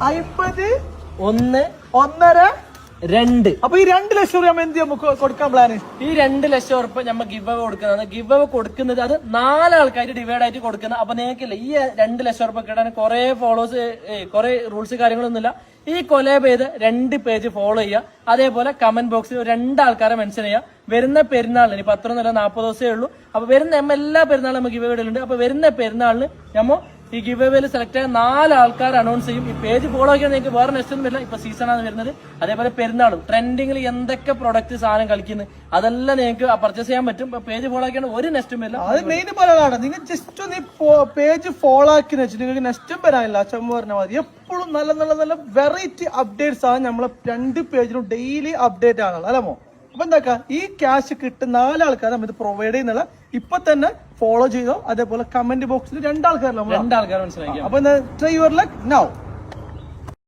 50, 1, 1.5, 2. അപ്പൊ ഈ 2 ലക്ഷം രൂപ എന്ത് നമുക്ക് കൊടുക്കാൻ പ്ലാന്? ഈ 2 ലക്ഷം ഉറുപ്പ് നമ്മൾ ഗിവ് അവേ കൊടുക്കുന്നത്. ഗിവ് അവേ കൊടുക്കുന്നത് അത് 4 ആൾക്കാർ ഡിവൈഡ് ആയിട്ട് കൊടുക്കുന്നത്. അപ്പൊ നിങ്ങൾക്കില്ല ഈ 2 ലക്ഷം ഉറുപ്പ് കിട്ടാൻ കുറെ ഫോളോവേഴ്സ്, കുറെ റൂൾസ് കാര്യങ്ങളൊന്നുമില്ല. ഈ കൊലാബ് ചെയ്ത് 2 പേജ് ഫോളോ ചെയ്യുക. അതേപോലെ കമന്റ് ബോക്സിൽ 2 ആൾക്കാരെ മെൻഷൻ ചെയ്യുക. വരുന്ന പെരുന്നാളിന് ഇപ്പൊ 40 ദിവസമേ ഉള്ളൂ. അപ്പൊ വരുന്ന എല്ലാ പെരുന്നാളും നമുക്ക് ഗിവ് അവേ ഇടലുണ്ട്. അപ്പൊ വരുന്ന പെരുന്നാളിന് നമ്മൾ ഈ ഗിവ് അവേയിൽ സെലക്ട് ആയ 4 ആൾക്കാർ അനൗൺസ് ചെയ്യും. ഈ പേജ് ഫോളോ ആക്കിയാൽ നിങ്ങൾക്ക് വേറെ നെക്സ്റ്റ് ഒന്നും വരില്ല. ഇപ്പൊ സീസണാണ് വരുന്നത്. അതേപോലെ പെരുന്നാളും ട്രെൻഡിങ്ങിൽ എന്തൊക്കെ പ്രൊഡക്റ്റ് സാധനം കളിക്കുന്നത് അതെല്ലാം നിങ്ങൾക്ക് പർച്ചേസ് ചെയ്യാൻ പറ്റും. പേജ് ഫോളോ ആക്കിയാണ് ഒരു നെക്സ്റ്റും വരില്ല. അത് മെയിൻ പറയാനാണ്. നിങ്ങൾ ജസ്റ്റ് ഒന്ന് പേജ് ഫോളോ ആക്കി വെച്ചിട്ട് നിങ്ങൾക്ക് നെക്സ്റ്റും വരാനില്ല. അച്ഛൻ പറഞ്ഞാൽ മതി. എപ്പോഴും നല്ല നല്ല നല്ല വെറൈറ്റി അപ്ഡേറ്റ്സ് ആണ് നമ്മളെ 2 പേജിലും ഡെയിലി അപ്ഡേറ്റ് ആണല്ലോ അല്ലമോ? അപ്പൊ എന്താക്കാ ഈ ക്യാഷ് കിട്ടുന്ന 4 ആൾക്കാർ നമ്മൾ ഇത് പ്രൊവൈഡ് ചെയ്യുന്നില്ല. ഇപ്പൊ തന്നെ ഫോളോ ചെയ്തോ. അതേപോലെ കമന്റ് ബോക്സിൽ 2 ആൾക്കാരല്ലോ. മനസ്സിലാക്കി. അപ്പൊ ട്രൈ യുവർ ലക്ക് നൗ.